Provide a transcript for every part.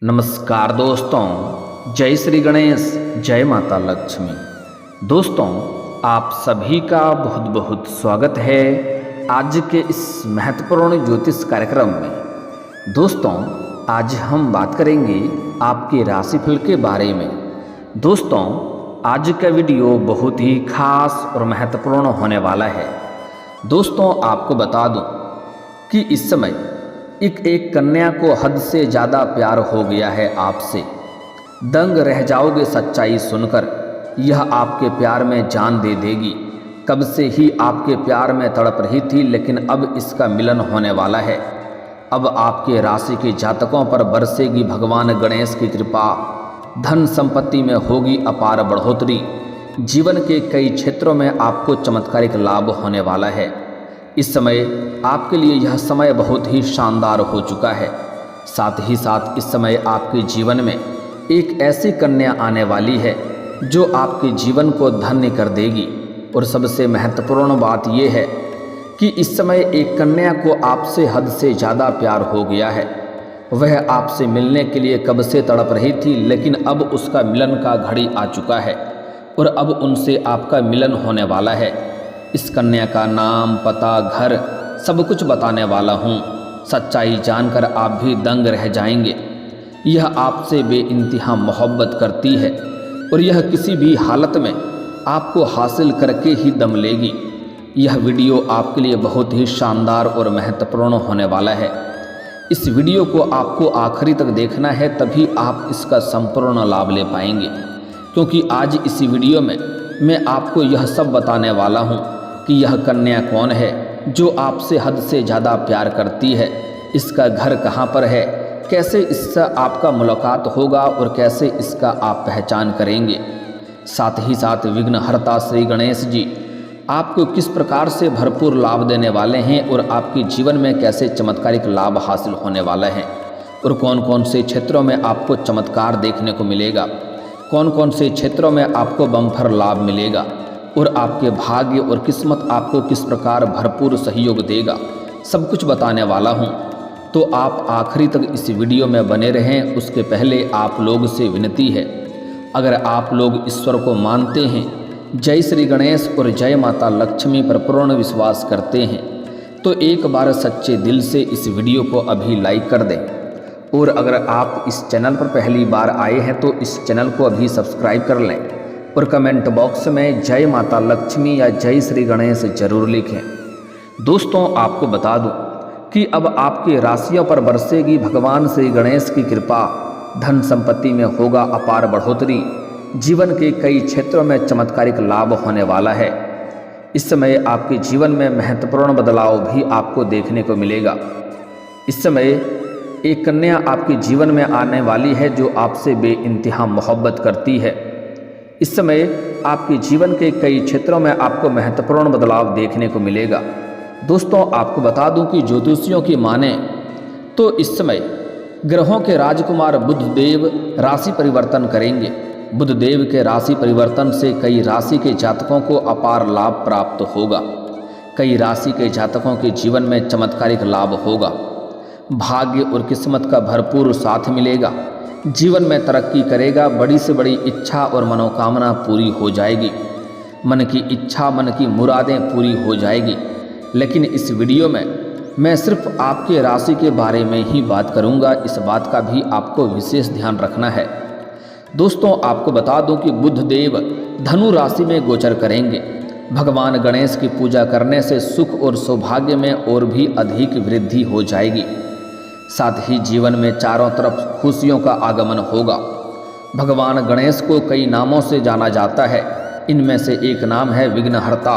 नमस्कार दोस्तों, जय श्री गणेश, जय माता लक्ष्मी। दोस्तों, आप सभी का बहुत बहुत स्वागत है आज के इस महत्वपूर्ण ज्योतिष कार्यक्रम में। दोस्तों, आज हम बात करेंगे आपके राशिफल के बारे में। दोस्तों, आज का वीडियो बहुत ही खास और महत्वपूर्ण होने वाला है। दोस्तों, आपको बता दूं कि इस समय एक कन्या को हद से ज़्यादा प्यार हो गया है आपसे। दंग रह जाओगे सच्चाई सुनकर, यह आपके प्यार में जान दे देगी। कब से ही आपके प्यार में तड़प रही थी, लेकिन अब इसका मिलन होने वाला है। अब आपके राशि के जातकों पर बरसेगी भगवान गणेश की कृपा। धन संपत्ति में होगी अपार बढ़ोतरी। जीवन के कई क्षेत्रों में आपको चमत्कारिक लाभ होने वाला है। इस समय आपके लिए यह समय बहुत ही शानदार हो चुका है। साथ ही साथ इस समय आपके जीवन में एक ऐसी कन्या आने वाली है जो आपके जीवन को धन्य कर देगी। और सबसे महत्वपूर्ण बात यह है कि इस समय एक कन्या को आपसे हद से ज़्यादा प्यार हो गया है। वह आपसे मिलने के लिए कब से तड़प रही थी, लेकिन अब उसका मिलन का घड़ी आ चुका है और अब उनसे आपका मिलन होने वाला है। इस कन्या का नाम, पता, घर सब कुछ बताने वाला हूँ। सच्चाई जानकर आप भी दंग रह जाएंगे। यह आपसे बेइंतहा मोहब्बत करती है और यह किसी भी हालत में आपको हासिल करके ही दम लेगी। यह वीडियो आपके लिए बहुत ही शानदार और महत्वपूर्ण होने वाला है। इस वीडियो को आपको आखिरी तक देखना है, तभी आप इसका संपूर्ण लाभ ले पाएंगे। क्योंकि आज इसी वीडियो में मैं आपको यह सब बताने वाला हूँ कि यह कन्या कौन है जो आपसे हद से ज़्यादा प्यार करती है, इसका घर कहाँ पर है, कैसे इससे आपका मुलाकात होगा और कैसे इसका आप पहचान करेंगे। साथ ही साथ विघ्नहर्ता श्री गणेश जी आपको किस प्रकार से भरपूर लाभ देने वाले हैं और आपके जीवन में कैसे चमत्कारिक लाभ हासिल होने वाला है और कौन कौन से क्षेत्रों में आपको चमत्कार देखने को मिलेगा, कौन कौन से क्षेत्रों में आपको बम्पर लाभ मिलेगा और आपके भाग्य और किस्मत आपको किस प्रकार भरपूर सहयोग देगा, सब कुछ बताने वाला हूँ। तो आप आखिरी तक इस वीडियो में बने रहें। उसके पहले आप लोग से विनती है, अगर आप लोग ईश्वर को मानते हैं, जय श्री गणेश और जय माता लक्ष्मी पर पूर्ण विश्वास करते हैं, तो एक बार सच्चे दिल से इस वीडियो को अभी लाइक कर दें। और अगर आप इस चैनल पर पहली बार आए हैं तो इस चैनल को अभी सब्सक्राइब कर लें और कमेंट बॉक्स में जय माता लक्ष्मी या जय श्री गणेश जरूर लिखें। दोस्तों, आपको बता दूं कि अब आपके राशियों पर बरसेगी भगवान श्री गणेश की कृपा। धन संपत्ति में होगा अपार बढ़ोतरी। जीवन के कई क्षेत्रों में चमत्कारिक लाभ होने वाला है। इस समय आपके जीवन में महत्वपूर्ण बदलाव भी आपको देखने को मिलेगा। इस समय एक कन्या आपके जीवन में आने वाली है जो आपसे बेइंतहा मोहब्बत करती है। इस समय आपके जीवन के कई क्षेत्रों में आपको महत्वपूर्ण बदलाव देखने को मिलेगा। दोस्तों, आपको बता दूं कि ज्योतिषियों की माने तो इस समय ग्रहों के राजकुमार बुध देव राशि परिवर्तन करेंगे। बुध देव के राशि परिवर्तन से कई राशि के जातकों को अपार लाभ प्राप्त होगा। कई राशि के जातकों के जीवन में चमत्कारिक लाभ होगा। भाग्य और किस्मत का भरपूर साथ मिलेगा। जीवन में तरक्की करेगा। बड़ी से बड़ी इच्छा और मनोकामना पूरी हो जाएगी। मन की इच्छा, मन की मुरादें पूरी हो जाएगी। लेकिन इस वीडियो में मैं सिर्फ आपके राशि के बारे में ही बात करूंगा। इस बात का भी आपको विशेष ध्यान रखना है। दोस्तों, आपको बता दूं कि बुध देव धनु राशि में गोचर करेंगे। भगवान गणेश की पूजा करने से सुख और सौभाग्य में और भी अधिक वृद्धि हो जाएगी। साथ ही जीवन में चारों तरफ खुशियों का आगमन होगा। भगवान गणेश को कई नामों से जाना जाता है, इनमें से एक नाम है विघ्नहर्ता।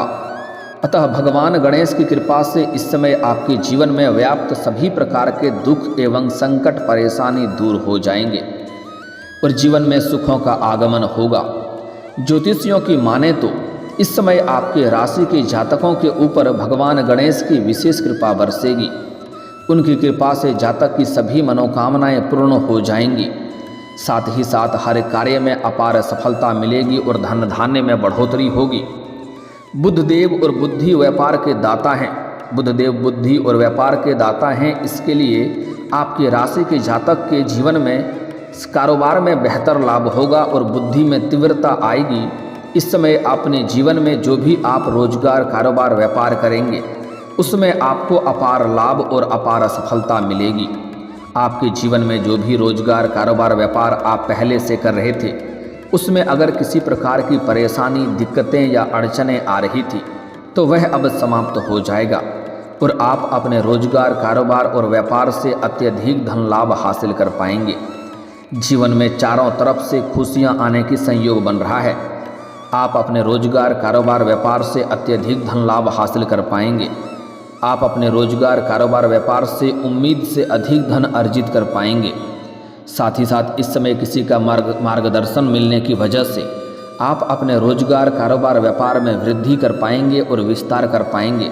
अतः भगवान गणेश की कृपा से इस समय आपके जीवन में व्याप्त सभी प्रकार के दुख एवं संकट परेशानी दूर हो जाएंगे और जीवन में सुखों का आगमन होगा। ज्योतिषियों की माने तो इस समय आपके राशि के जातकों के ऊपर भगवान गणेश की विशेष कृपा बरसेगी। उनकी कृपा से जातक की सभी मनोकामनाएं पूर्ण हो जाएंगी। साथ ही साथ हर कार्य में अपार सफलता मिलेगी और धन धान्य में बढ़ोतरी होगी। बुधदेव और बुद्धि व्यापार के दाता हैं। बुधदेव बुद्धि और व्यापार के दाता हैं। इसके लिए आपके राशि के जातक के जीवन में कारोबार में बेहतर लाभ होगा और बुद्धि में तीव्रता आएगी। इस समय अपने जीवन में जो भी आप रोजगार, कारोबार, व्यापार करेंगे उसमें आपको अपार लाभ और अपार सफलता मिलेगी। आपके जीवन में जो भी रोजगार, कारोबार, व्यापार आप पहले से कर रहे थे उसमें अगर किसी प्रकार की परेशानी, दिक्कतें या अड़चनें आ रही थी तो वह अब समाप्त हो जाएगा और आप अपने रोजगार, कारोबार और व्यापार से अत्यधिक धन लाभ हासिल कर पाएंगे। जीवन में चारों तरफ से खुशियां आने की संयोग बन रहा है। आप अपने रोजगार, कारोबार, व्यापार से अत्यधिक धन लाभ हासिल कर पाएंगे। आप अपने रोजगार, कारोबार, व्यापार से उम्मीद से अधिक धन अर्जित कर पाएंगे। साथ ही साथ इस समय किसी का मार्गदर्शन मिलने की वजह से आप अपने रोजगार, कारोबार, व्यापार में वृद्धि कर पाएंगे और विस्तार कर पाएंगे,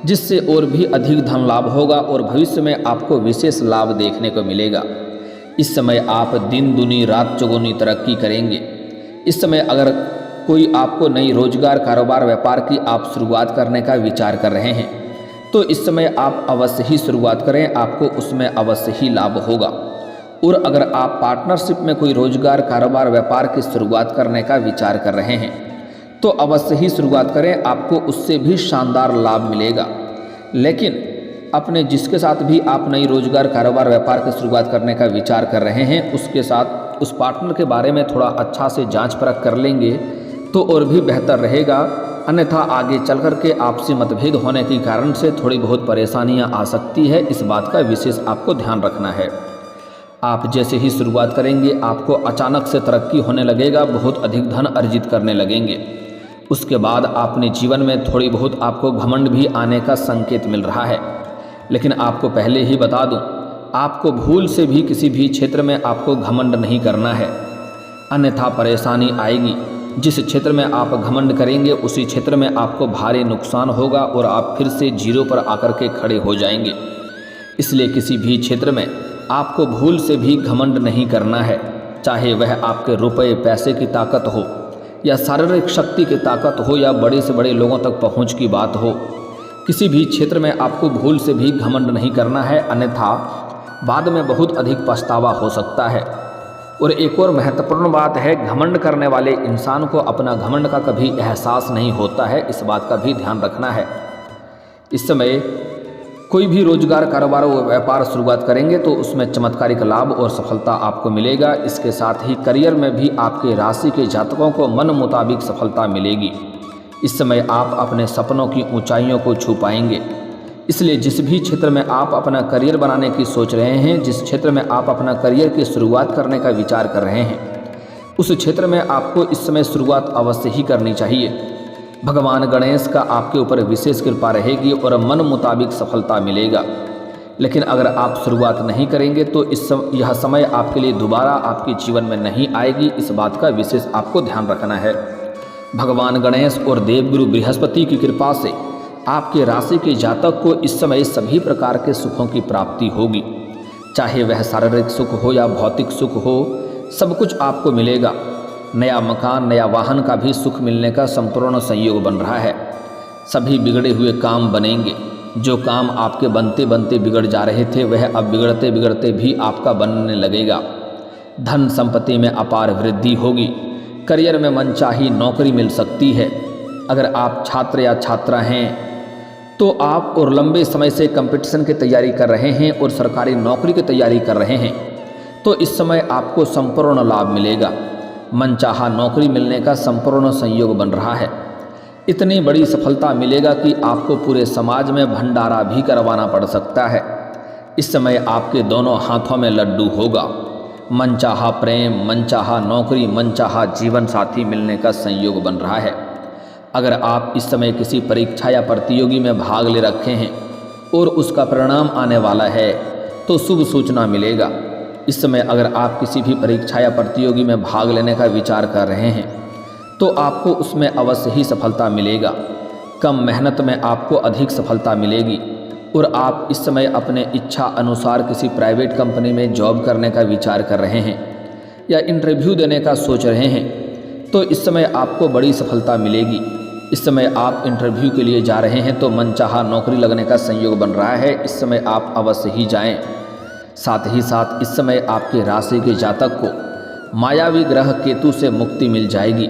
जिससे और भी अधिक धन लाभ होगा और भविष्य में आपको विशेष लाभ देखने को मिलेगा। इस समय आप दिन दुनी रात चौगुनी तरक्की करेंगे। इस समय अगर कोई आपको नई रोजगार, कारोबार, व्यापार की आप शुरुआत करने का विचार कर रहे हैं तो इस समय आप अवश्य ही शुरुआत करें, आपको उसमें अवश्य ही लाभ होगा। और अगर आप पार्टनरशिप में कोई रोजगार, कारोबार, व्यापार की शुरुआत करने का विचार कर रहे हैं तो अवश्य ही शुरुआत करें, आपको उससे भी शानदार लाभ मिलेगा। लेकिन अपने जिसके साथ भी आप नई रोजगार, कारोबार, व्यापार की शुरुआत करने का विचार कर रहे हैं उसके साथ उस पार्टनर के बारे में थोड़ा अच्छा से जांच परख कर लेंगे तो और भी बेहतर रहेगा। अन्यथा आगे चल कर के आपसी मतभेद होने के कारण से थोड़ी बहुत परेशानियां आ सकती है। इस बात का विशेष आपको ध्यान रखना है। आप जैसे ही शुरुआत करेंगे आपको अचानक से तरक्की होने लगेगा, बहुत अधिक धन अर्जित करने लगेंगे। उसके बाद अपने जीवन में थोड़ी बहुत आपको घमंड भी आने का संकेत मिल रहा है। लेकिन आपको पहले ही बता दूं, आपको भूल से भी किसी भी क्षेत्र में आपको घमंड नहीं करना है, अन्यथा परेशानी आएगी। जिस क्षेत्र में आप घमंड करेंगे उसी क्षेत्र में आपको भारी नुकसान होगा और आप फिर से जीरो पर आकर के खड़े हो जाएंगे। इसलिए किसी भी क्षेत्र में आपको भूल से भी घमंड नहीं करना है, चाहे वह आपके रुपए पैसे की ताकत हो या शारीरिक शक्ति की ताकत हो या बड़े से बड़े लोगों तक पहुंच की बात हो। किसी भी क्षेत्र में आपको भूल से भी घमंड नहीं करना है, अन्यथा बाद में बहुत अधिक पछतावा हो सकता है। और एक और महत्वपूर्ण बात है, घमंड करने वाले इंसान को अपना घमंड का कभी एहसास नहीं होता है, इस बात का भी ध्यान रखना है। इस समय कोई भी रोजगार, कारोबार व व्यापार शुरुआत करेंगे तो उसमें चमत्कारिक लाभ और सफलता आपको मिलेगा। इसके साथ ही करियर में भी आपके राशि के जातकों को मन मुताबिक सफलता मिलेगी। इस समय आप अपने सपनों की ऊंचाइयों को छू पाएंगे। इसलिए जिस भी क्षेत्र में आप अपना करियर बनाने की सोच रहे हैं, जिस क्षेत्र में आप अपना करियर की शुरुआत करने का विचार कर रहे हैं, उस क्षेत्र में आपको इस समय शुरुआत अवश्य ही करनी चाहिए। भगवान गणेश का आपके ऊपर विशेष कृपा रहेगी और मन मुताबिक सफलता मिलेगा। लेकिन अगर आप शुरुआत नहीं करेंगे तो यह समय आपके लिए दोबारा आपके जीवन में नहीं आएगी, इस बात का विशेष आपको ध्यान रखना है। भगवान गणेश और देवगुरु बृहस्पति की कृपा से आपके राशि के जातक को इस समय सभी प्रकार के सुखों की प्राप्ति होगी, चाहे वह शारीरिक सुख हो या भौतिक सुख हो, सब कुछ आपको मिलेगा। नया मकान, नया वाहन का भी सुख मिलने का संपूर्ण संयोग बन रहा है। सभी बिगड़े हुए काम बनेंगे। जो काम आपके बनते बनते बिगड़ जा रहे थे वह अब बिगड़ते बिगड़ते भी आपका बनने लगेगा। धन संपत्ति में अपार वृद्धि होगी। करियर में मनचाही नौकरी मिल सकती है। अगर आप छात्र या छात्रा हैं तो आप और लंबे समय से कंपटीशन की तैयारी कर रहे हैं और सरकारी नौकरी की तैयारी कर रहे हैं तो इस समय आपको संपूर्ण लाभ मिलेगा। मनचाहा नौकरी मिलने का संपूर्ण संयोग बन रहा है। इतनी बड़ी सफलता मिलेगा कि आपको पूरे समाज में भंडारा भी करवाना पड़ सकता है। इस समय आपके दोनों हाथों में लड्डू होगा। मनचाहा प्रेम, मनचाहा नौकरी, मनचाहा जीवन साथी मिलने का संयोग बन रहा है। अगर आप इस समय किसी परीक्षा या प्रतियोगी में भाग ले रखे हैं और उसका परिणाम आने वाला है तो शुभ सूचना मिलेगा। इस समय अगर आप किसी भी परीक्षा या प्रतियोगी में भाग लेने का विचार कर रहे हैं तो आपको उसमें अवश्य ही सफलता मिलेगा। कम मेहनत में आपको अधिक सफलता मिलेगी और आप इस समय अपने इच्छा अनुसार किसी प्राइवेट कंपनी में जॉब करने का विचार कर रहे हैं या इंटरव्यू देने का सोच रहे हैं तो इस समय आपको बड़ी सफलता मिलेगी। इस समय आप इंटरव्यू के लिए जा रहे हैं तो मनचाहा नौकरी लगने का संयोग बन रहा है। इस समय आप अवश्य ही जाएं। साथ ही साथ इस समय आपके राशि के जातक को मायावी ग्रह केतु से मुक्ति मिल जाएगी,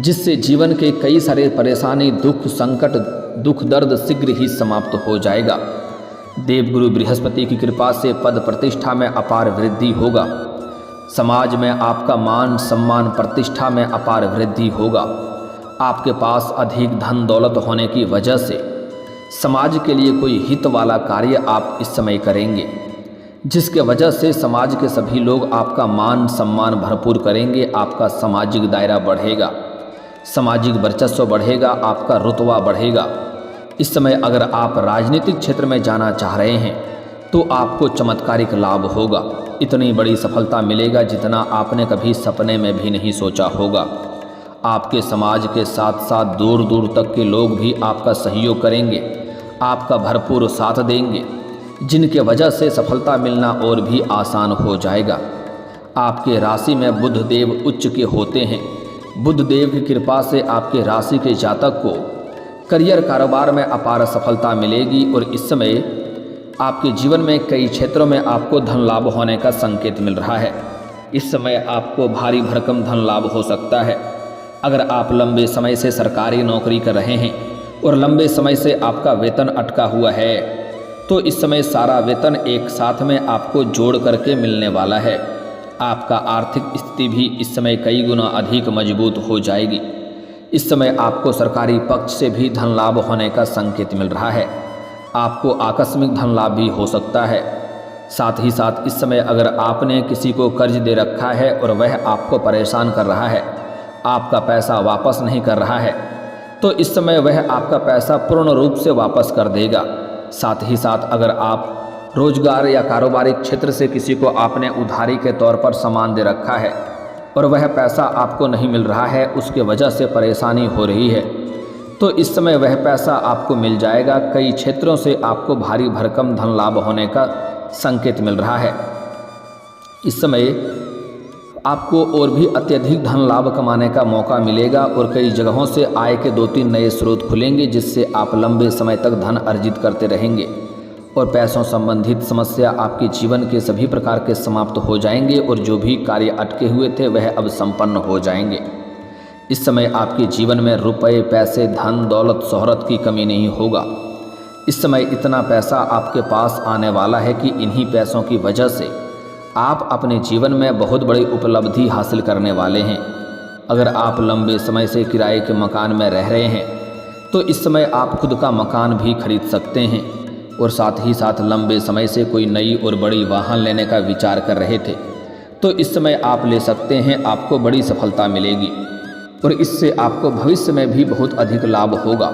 जिससे जीवन के कई सारे परेशानी, दुख, संकट, दुख दर्द शीघ्र ही समाप्त हो जाएगा। देवगुरु बृहस्पति की कृपा से पद प्रतिष्ठा में अपार वृद्धि होगा। समाज में आपका मान सम्मान प्रतिष्ठा में अपार वृद्धि होगा। आपके पास अधिक धन दौलत होने की वजह से समाज के लिए कोई हित वाला कार्य आप इस समय करेंगे, जिसके वजह से समाज के सभी लोग आपका मान सम्मान भरपूर करेंगे। आपका सामाजिक दायरा बढ़ेगा, सामाजिक वर्चस्व बढ़ेगा, आपका रुतबा बढ़ेगा। इस समय अगर आप राजनीतिक क्षेत्र में जाना चाह रहे हैं तो आपको चमत्कारिक लाभ होगा। इतनी बड़ी सफलता मिलेगा जितना आपने कभी सपने में भी नहीं सोचा होगा। आपके समाज के साथ साथ दूर दूर तक के लोग भी आपका सहयोग करेंगे, आपका भरपूर साथ देंगे, जिनके वजह से सफलता मिलना और भी आसान हो जाएगा। आपके राशि में बुध देव उच्च के होते हैं। बुध देव की कृपा से आपके राशि के जातक को करियर कारोबार में अपार सफलता मिलेगी और इस समय आपके जीवन में कई क्षेत्रों में आपको धन लाभ होने का संकेत मिल रहा है। इस समय आपको भारी भरकम धन लाभ हो सकता है। अगर आप लंबे समय से सरकारी नौकरी कर रहे हैं और लंबे समय से आपका वेतन अटका हुआ है तो इस समय सारा वेतन एक साथ में आपको जोड़ करके मिलने वाला है। आपका आर्थिक स्थिति भी इस समय कई गुना अधिक मजबूत हो जाएगी। इस समय आपको सरकारी पक्ष से भी धन लाभ होने का संकेत मिल रहा है। आपको आकस्मिक धन लाभ भी हो सकता है। साथ ही साथ इस समय अगर आपने किसी को कर्ज दे रखा है और वह आपको परेशान कर रहा है, आपका पैसा वापस नहीं कर रहा है, तो इस समय वह आपका पैसा पूर्ण रूप से वापस कर देगा। साथ ही साथ अगर आप रोजगार या कारोबारी क्षेत्र से किसी को आपने उधारी के तौर पर सामान दे रखा है और वह पैसा आपको नहीं मिल रहा है, उसके वजह से परेशानी हो रही है, तो इस समय वह पैसा आपको मिल जाएगा। कई क्षेत्रों से आपको भारी भरकम धन लाभ होने का संकेत मिल रहा है। इस समय आपको और भी अत्यधिक धन लाभ कमाने का मौका मिलेगा और कई जगहों से आय के 2-3 नए स्रोत खुलेंगे, जिससे आप लंबे समय तक धन अर्जित करते रहेंगे और पैसों संबंधित समस्या आपके जीवन के सभी प्रकार के समाप्त हो जाएंगे और जो भी कार्य अटके हुए थे वह अब संपन्न हो जाएंगे। इस समय आपके जीवन में रुपए, पैसे, धन दौलत, शोहरत की कमी नहीं होगा। इस समय इतना पैसा आपके पास आने वाला है कि इन्हीं पैसों की वजह से आप अपने जीवन में बहुत बड़ी उपलब्धि हासिल करने वाले हैं। अगर आप लंबे समय से किराए के मकान में रह रहे हैं तो इस समय आप खुद का मकान भी खरीद सकते हैं और साथ ही साथ लंबे समय से कोई नई और बड़ी वाहन लेने का विचार कर रहे थे तो इस समय आप ले सकते हैं। आपको बड़ी सफलता मिलेगी और इससे आपको भविष्य में भी बहुत अधिक लाभ होगा।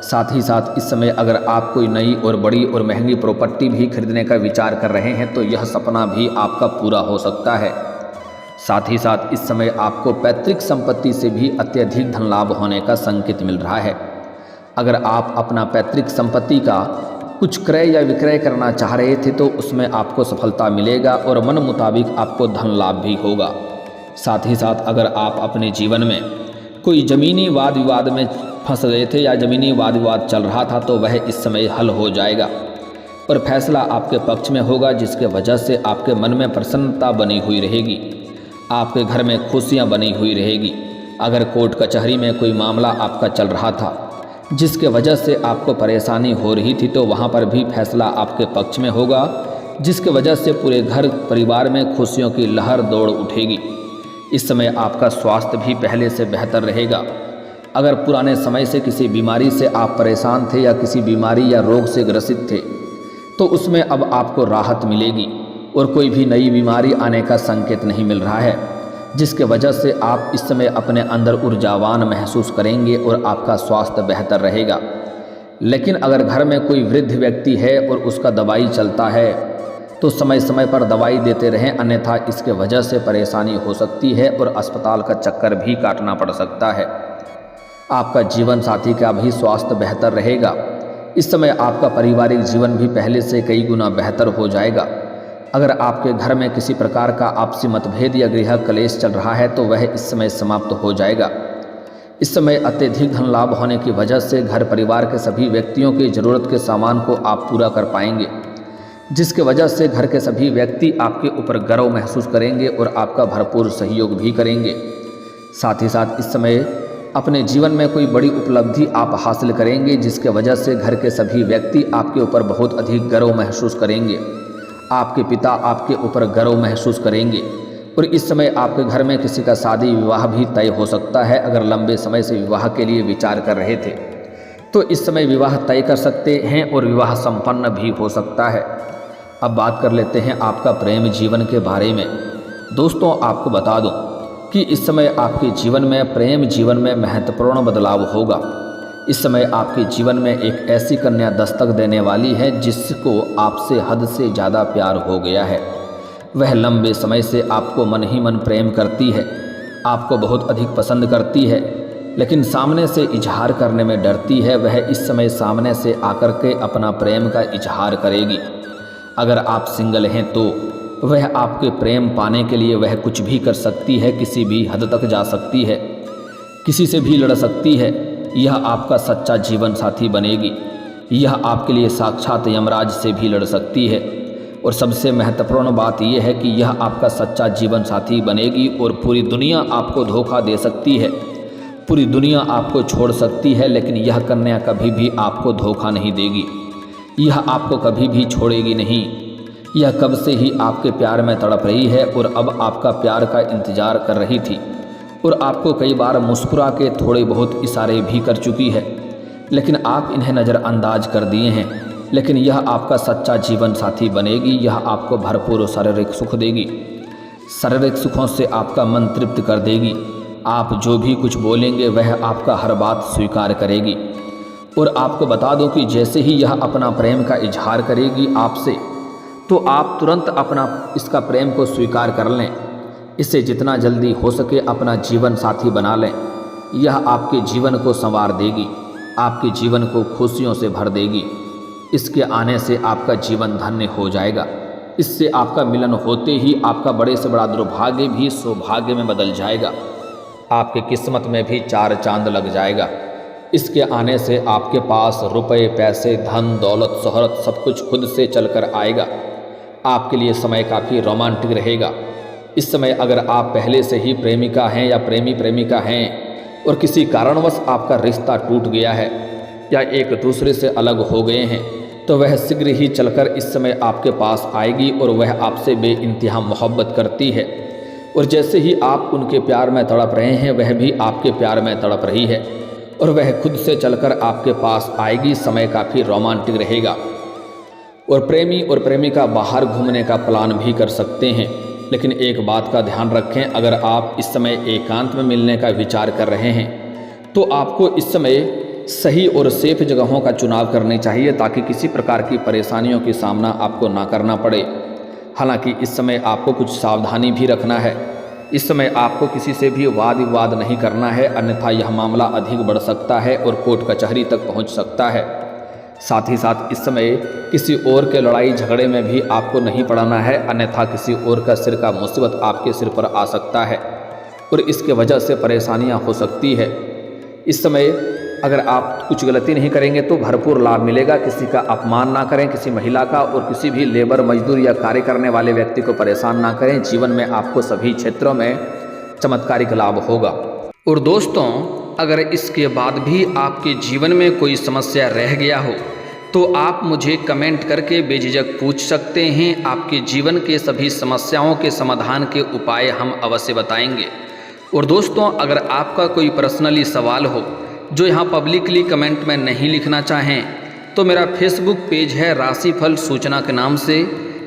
साथ ही साथ इस समय अगर आप कोई नई और बड़ी और महंगी प्रॉपर्टी भी खरीदने का विचार कर रहे हैं तो यह सपना भी आपका पूरा हो सकता है। साथ ही साथ इस समय आपको पैतृक संपत्ति से भी अत्यधिक धन लाभ होने का संकेत मिल रहा है। अगर आप अपना पैतृक संपत्ति का कुछ क्रय या विक्रय करना चाह रहे थे तो उसमें आपको सफलता मिलेगा और मन मुताबिक आपको धन लाभ भी होगा। साथ ही साथ अगर आप अपने जीवन में कोई ज़मीनी वाद विवाद में फंस गए थे या ज़मीनी वाद विवाद चल रहा था तो वह इस समय हल हो जाएगा और फैसला आपके पक्ष में होगा, जिसके वजह से आपके मन में प्रसन्नता बनी हुई रहेगी, आपके घर में खुशियाँ बनी हुई रहेगी। अगर कोर्ट कचहरी में कोई मामला आपका चल रहा था जिसके वजह से आपको परेशानी हो रही थी तो वहाँ पर भी फैसला आपके पक्ष में होगा, जिसके वजह से पूरे घर परिवार में खुशियों की लहर दौड़ उठेगी। इस समय आपका स्वास्थ्य भी पहले से बेहतर रहेगा। अगर पुराने समय से किसी बीमारी से आप परेशान थे या किसी बीमारी या रोग से ग्रसित थे तो उसमें अब आपको राहत मिलेगी और कोई भी नई बीमारी आने का संकेत नहीं मिल रहा है, जिसके वजह से आप इस समय अपने अंदर ऊर्जावान महसूस करेंगे और आपका स्वास्थ्य बेहतर रहेगा। लेकिन अगर घर में कोई वृद्ध व्यक्ति है और उसका दवाई चलता है तो समय समय पर दवाई देते रहें, अन्यथा इसके वजह से परेशानी हो सकती है और अस्पताल का चक्कर भी काटना पड़ सकता है। आपका जीवन साथी का भी स्वास्थ्य बेहतर रहेगा। इस समय आपका पारिवारिक जीवन भी पहले से कई गुना बेहतर हो जाएगा। अगर आपके घर में किसी प्रकार का आपसी मतभेद या गृह कलेश चल रहा है तो वह इस समय समाप्त हो जाएगा। इस समय अत्यधिक धन लाभ होने की वजह से घर परिवार के सभी व्यक्तियों की ज़रूरत के सामान को आप पूरा कर पाएंगे। जिसके वजह से घर के सभी व्यक्ति आपके ऊपर गर्व महसूस करेंगे और आपका भरपूर सहयोग भी करेंगे। साथ ही साथ इस समय अपने जीवन में कोई बड़ी उपलब्धि आप हासिल करेंगे, जिसके वजह से घर के सभी व्यक्ति आपके ऊपर बहुत अधिक गर्व महसूस करेंगे। आपके पिता आपके ऊपर गर्व महसूस करेंगे और इस समय आपके घर में किसी का शादी विवाह भी तय हो सकता है। अगर लंबे समय से विवाह के लिए विचार कर रहे थे तो इस समय विवाह तय कर सकते हैं और विवाह संपन्न भी हो सकता है। अब बात कर लेते हैं आपका प्रेम जीवन के बारे में। दोस्तों, आपको बता दूं कि इस समय आपके जीवन में प्रेम जीवन में महत्वपूर्ण बदलाव होगा। इस समय आपके जीवन में एक ऐसी कन्या दस्तक देने वाली है जिसको आपसे हद से ज़्यादा प्यार हो गया है। वह लंबे समय से आपको मन ही मन प्रेम करती है, आपको बहुत अधिक पसंद करती है, लेकिन सामने से इजहार करने में डरती है। वह इस समय सामने से आकर के अपना प्रेम का इजहार करेगी। अगर आप सिंगल हैं तो वह आपके प्रेम पाने के लिए वह कुछ भी कर सकती है, किसी भी हद तक जा सकती है, किसी से भी लड़ सकती है। यह आपका सच्चा जीवन साथी बनेगी। यह आपके लिए साक्षात यमराज से भी लड़ सकती है। और सबसे महत्वपूर्ण बात यह है कि यह आपका सच्चा जीवन साथी बनेगी और पूरी दुनिया आपको धोखा दे सकती है, पूरी दुनिया आपको छोड़ सकती है, लेकिन यह कन्या कभी भी आपको धोखा नहीं देगी। यह आपको कभी भी छोड़ेगी नहीं। यह कब से ही आपके प्यार में तड़प रही है और अब आपका प्यार का इंतजार कर रही थी और आपको कई बार मुस्कुरा के थोड़े बहुत इशारे भी कर चुकी है, लेकिन आप इन्हें नज़रअंदाज कर दिए हैं। लेकिन यह आपका सच्चा जीवन साथी बनेगी। यह आपको भरपूर शारीरिक सुख देगी, शारीरिक सुखों से आपका मन तृप्त कर देगी। आप जो भी कुछ बोलेंगे वह आपका हर बात स्वीकार करेगी। और आपको बता दूं कि जैसे ही यह अपना प्रेम का इजहार करेगी आपसे, तो आप तुरंत अपना इसका प्रेम को स्वीकार कर लें। इसे जितना जल्दी हो सके अपना जीवन साथी बना लें। यह आपके जीवन को संवार देगी, आपके जीवन को खुशियों से भर देगी। इसके आने से आपका जीवन धन्य हो जाएगा। इससे आपका मिलन होते ही आपका बड़े से बड़ा दुर्भाग्य भी सौभाग्य में बदल जाएगा। आपकी किस्मत में भी चार चांद लग जाएगा। इसके आने से आपके पास रुपए, पैसे, धन, दौलत, शोहरत सब कुछ खुद से चलकर आएगा। आपके लिए समय काफ़ी रोमांटिक रहेगा। इस समय अगर आप पहले से ही प्रेमिका हैं या प्रेमिका हैं और किसी कारणवश आपका रिश्ता टूट गया है या एक दूसरे से अलग हो गए हैं, तो वह शीघ्र ही चलकर इस समय आपके पास आएगी और वह आपसे बेइंतहा मोहब्बत करती है। और जैसे ही आप उनके प्यार में तड़प रहे हैं, वह भी आपके प्यार में तड़प रही है और वह खुद से चलकर आपके पास आएगी। समय काफ़ी रोमांटिक रहेगा और प्रेमी और प्रेमिका बाहर घूमने का प्लान भी कर सकते हैं। लेकिन एक बात का ध्यान रखें, अगर आप इस समय एकांत में मिलने का विचार कर रहे हैं तो आपको इस समय सही और सेफ जगहों का चुनाव करने चाहिए, ताकि किसी प्रकार की परेशानियों की सामना आपको ना करना पड़े। हालांकि इस समय आपको कुछ सावधानी भी रखना है। इस समय आपको किसी से भी वाद विवाद नहीं करना है, अन्यथा यह मामला अधिक बढ़ सकता है और कोर्ट कचहरी तक पहुंच सकता है। साथ ही साथ इस समय किसी और के लड़ाई झगड़े में भी आपको नहीं पड़ना है, अन्यथा किसी और का सिर का मुसीबत आपके सिर पर आ सकता है और इसके वजह से परेशानियां हो सकती है। इस समय अगर आप कुछ गलती नहीं करेंगे तो भरपूर लाभ मिलेगा। किसी का अपमान ना करें, किसी महिला का, और किसी भी लेबर, मजदूर या कार्य करने वाले व्यक्ति को परेशान ना करें। जीवन में आपको सभी क्षेत्रों में चमत्कारिक लाभ होगा। और दोस्तों, अगर इसके बाद भी आपके जीवन में कोई समस्या रह गया हो तो आप मुझे कमेंट करके बेझिझक पूछ सकते हैं। आपके जीवन के सभी समस्याओं के समाधान के उपाय हम अवश्य बताएंगे। और दोस्तों, अगर आपका कोई पर्सनली सवाल हो जो यहाँ पब्लिकली कमेंट में नहीं लिखना चाहें, तो मेरा फेसबुक पेज है राशिफल सूचना के नाम से,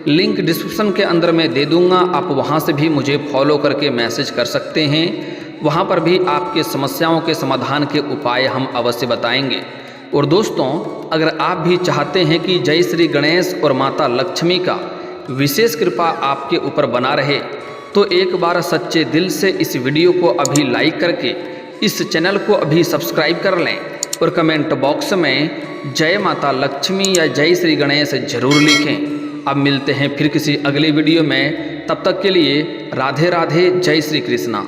लिंक डिस्क्रिप्शन के अंदर मैं दे दूँगा। आप वहाँ से भी मुझे फॉलो करके मैसेज कर सकते हैं। वहाँ पर भी आपके समस्याओं के समाधान के उपाय हम अवश्य बताएंगे। और दोस्तों, अगर आप भी चाहते हैं कि जय श्री गणेश और माता लक्ष्मी का विशेष कृपा आपके ऊपर बना रहे, तो एक बार सच्चे दिल से इस वीडियो को अभी लाइक करके इस चैनल को अभी सब्सक्राइब कर लें और कमेंट बॉक्स में जय माता लक्ष्मी या जय श्री गणेश जरूर लिखें। अब मिलते हैं फिर किसी अगले वीडियो में। तब तक के लिए राधे राधे, जय श्री कृष्णा।